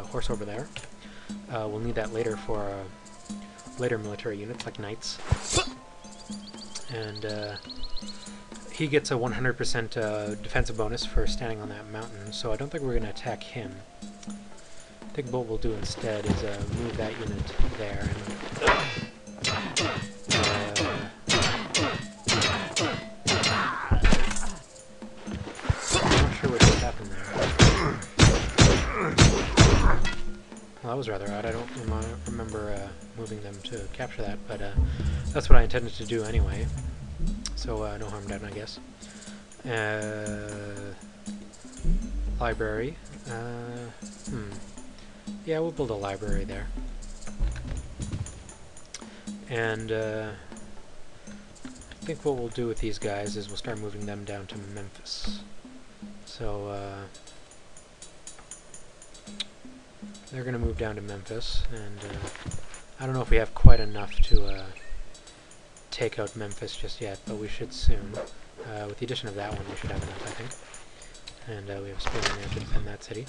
horse over there. We'll need that later for later military units like knights. And he gets a 100% defensive bonus for standing on that mountain, so I don't think we're going to attack him. I think what we'll do instead is move that unit there. I'm not sure what just happened there. Well, that was rather odd. I don't remember moving them to capture that, but that's what I intended to do anyway. So no harm done, I guess. Library. Yeah, we'll build a library there. And I think what we'll do with these guys is we'll start moving them down to Memphis. So they're going to move down to Memphis, and I don't know if we have quite enough to take out Memphis just yet, but we should soon. With the addition of that one, we should have enough, I think. And we have a spearmen there to defend that city.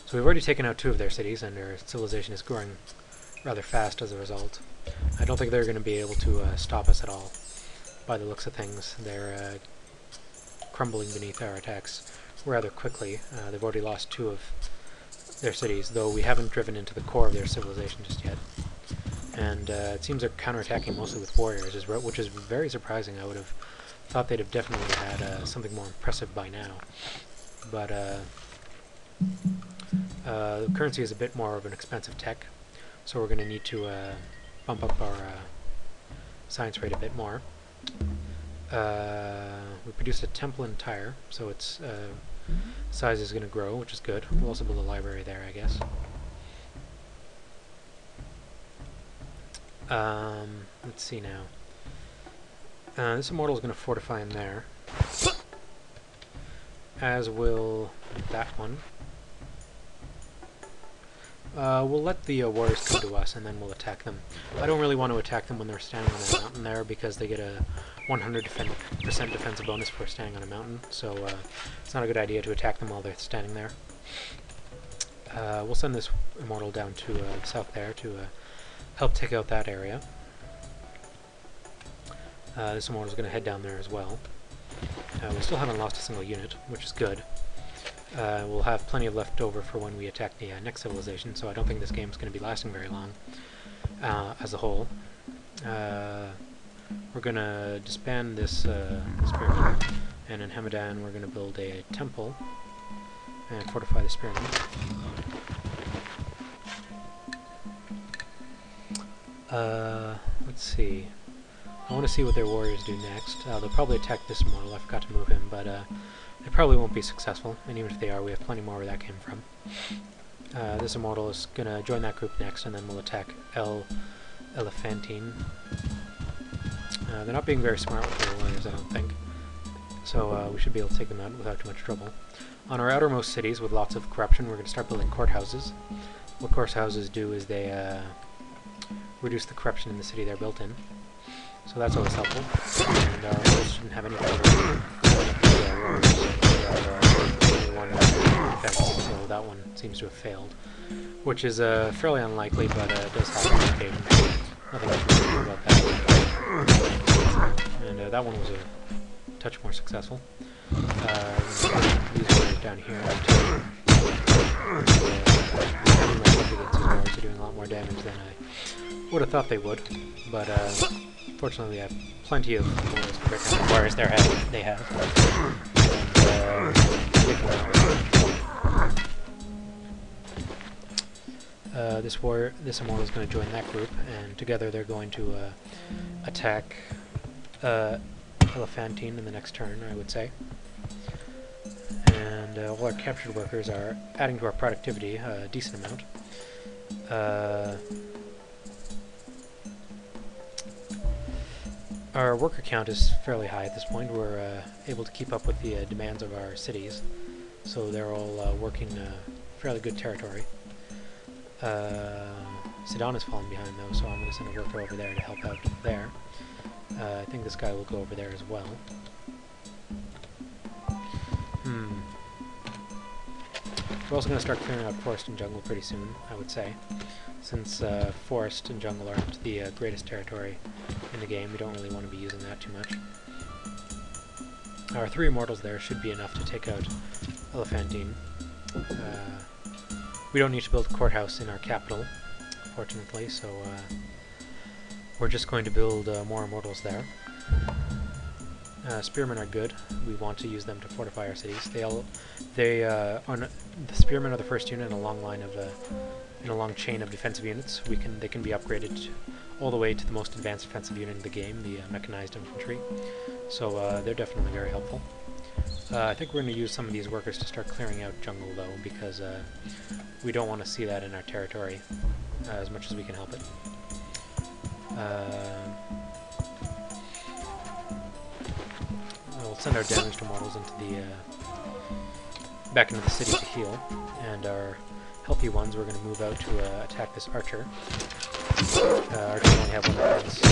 So we've already taken out 2 of their cities, and their civilization is growing rather fast as a result. I don't think they're going to be able to stop us at all, by the looks of things. They're crumbling beneath our attacks rather quickly. They've already lost 2 of their cities, though we haven't driven into the core of their civilization just yet. And it seems they're counterattacking mostly with warriors, which is very surprising. I would have thought they'd have definitely had something more impressive by now. But the currency is a bit more of an expensive tech, so we're going to need to bump up our science rate a bit more. We produced a temple in Tyre, so its size is going to grow, which is good. We'll also build a library there, I guess. Let's see now. This immortal is going to fortify in there, as will that one. We'll let the warriors come to us, and then we'll attack them. I don't really want to attack them when they're standing on a mountain there, because they get a 100% defensive bonus for standing on a mountain, so it's not a good idea to attack them while they're standing there. We'll send this immortal down to the south there to help take out that area. This immortal is going to head down there as well. We still haven't lost a single unit, which is good. We'll have plenty of left over for when we attack the next civilization, so I don't think this game is going to be lasting very long as a whole. We're going to disband this pyramid, and in Hamadan we're going to build a temple and fortify this pyramid. Let's see. I want to see what their warriors do next. They'll probably attack this immortal. I forgot to move him, but they probably won't be successful, and even if they are, we have plenty more where that came from. This immortal is going to join that group next, and then we'll attack Elephantine. They're not being very smart with their warriors, I don't think, so we should be able to take them out without too much trouble. On our outermost cities with lots of corruption, we're going to start building courthouses. What courthouses do is they reduce the corruption in the city they're built in, so that's always helpful. And our warriors shouldn't have any problem. So that one seems to have failed, which is fairly unlikely, but it does happen on occasion. Nothing much we can do about that. And that one was a touch more successful. These warriors down here are doing a lot more damage than I would have thought they would, but fortunately we have plenty of warriors they have. This immortal is going to join that group, and together they're going to attack Elephantine in the next turn, I would say. And all our captured workers are adding to our productivity a decent amount. Our worker count is fairly high at this point. We're able to keep up with the demands of our cities, so they're all working fairly good territory. Sedan is falling behind though, so I'm going to send a worker over there to help out there. I think this guy will go over there as well. We're also going to start clearing out forest and jungle pretty soon, I would say. Since forest and jungle aren't the greatest territory in the game, we don't really want to be using that too much. Our 3 immortals there should be enough to take out Elephantine. We don't need to build a courthouse in our capital, fortunately, so we're just going to build more immortals there. Spearmen are good. We want to use them to fortify our cities. The spearmen are the first unit in a long line of in a long chain of defensive units. They can be upgraded all the way to the most advanced defensive unit in the game, the mechanized infantry. So they're definitely very helpful. I think we're going to use some of these workers to start clearing out jungle though, because we don't want to see that in our territory as much as we can help it. We'll send our damaged immortals into the back into the city to heal, and our healthy ones we're going to move out to attack this archer. Archers only have 1 defense, so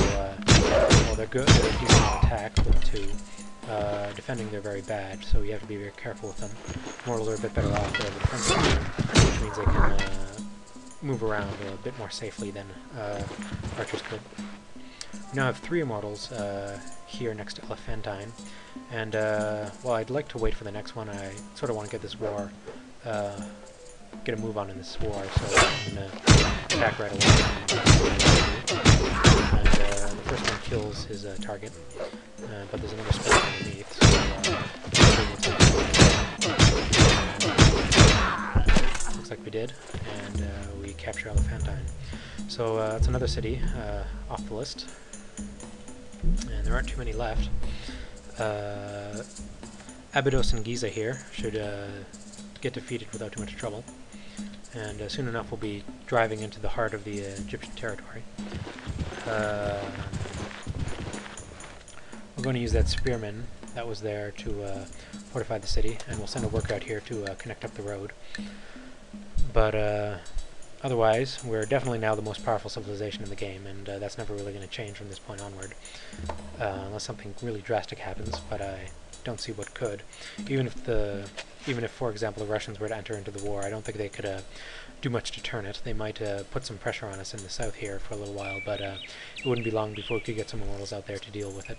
well, they're good. They're decent on attack with 2. Defending they're very bad, so you have to be very careful with them. Mortals are a bit better off there, which means they can move around a bit more safely than archers could. We now have 3 immortals here next to Elephantine, and well, I'd like to wait for the next one. I sort of want to get this war, get a move on in this war, so I'm going to attack right away. And the first one kills his target, but there's another spell underneath, so looks like we did, and we capture Elephantine. So it's another city off the list, and there aren't too many left. Abydos and Giza here should get defeated without too much trouble, and soon enough we'll be driving into the heart of the Egyptian territory. We're going to use that spearman that was there to fortify the city, and we'll send a worker out here to connect up the road. But otherwise, we're definitely now the most powerful civilization in the game, and that's never really going to change from this point onward, unless something really drastic happens, but I don't see what could. Even if, for example, the Russians were to enter into the war, I don't think they could do much to turn it. They might put some pressure on us in the south here for a little while, but it wouldn't be long before we could get some immortals out there to deal with it.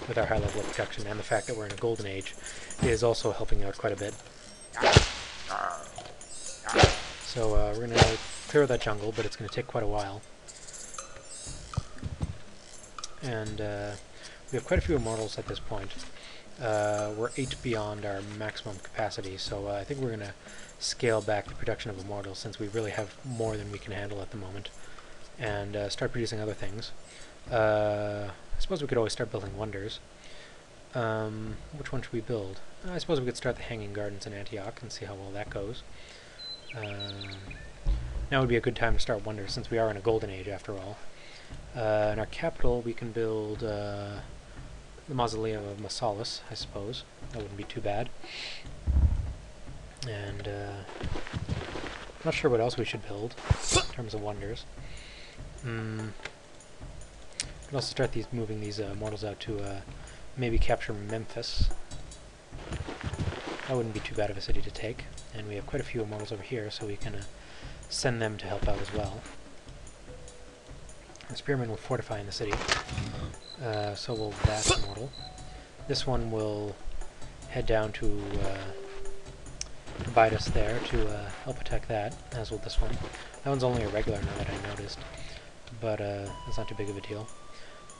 With our high level of protection, and the fact that we're in a golden age is also helping out quite a bit. So we're going to clear that jungle, but it's going to take quite a while. And we have quite a few immortals at this point. We're 8 beyond our maximum capacity, so I think we're going to scale back the production of immortals since we really have more than we can handle at the moment, and start producing other things. I suppose we could always start building wonders. Which one should we build? I suppose we could start the Hanging Gardens in Antioch and see how well that goes. Now would be a good time to start wonders since we are in a golden age after all. In our capital we can build the Mausoleum of Mausolus, I suppose. That wouldn't be too bad. And I'm not sure what else we should build in terms of wonders. We can also start moving these mortals out to maybe capture Memphis. That wouldn't be too bad of a city to take, and we have quite a few immortals over here, so we can send them to help out as well. The spearmen will fortify in the city, so will that immortal. This one will head down to Abydos there to help attack that, as will this one. That one's only a regular now that I noticed, but that's not too big of a deal.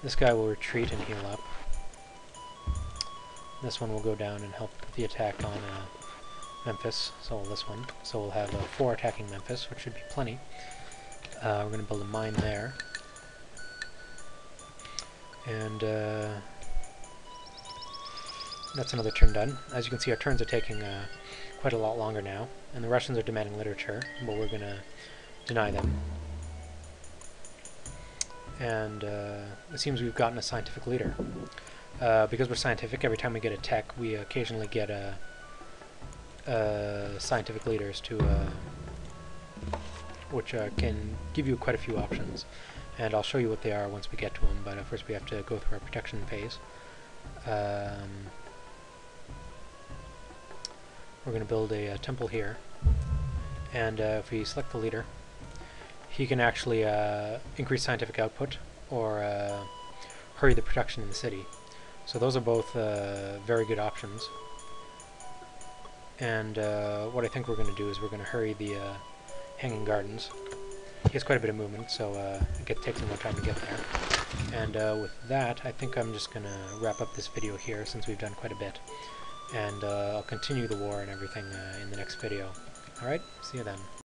This guy will retreat and heal up. This one will go down and help with the attack on Memphis, so will this one. So we'll have 4 attacking Memphis, which should be plenty. We're going to build a mine there. And that's another turn done. As you can see, our turns are taking quite a lot longer now, and the Russians are demanding literature, but we're going to deny them. And it seems we've gotten a scientific leader. Because we're scientific, every time we get a tech, we occasionally get scientific leaders to which can give you quite a few options. And I'll show you what they are once we get to them, but first we have to go through our protection phase. We're we're going to build a temple here. And if we select the leader, he can actually increase scientific output or hurry the production in the city. So those are both very good options. And what I think we're going to do is we're going to hurry the Hanging Gardens. He has quite a bit of movement, so it takes him more time to get there. And with that, I think I'm just going to wrap up this video here since we've done quite a bit. And I'll continue the war and everything in the next video. Alright, see you then.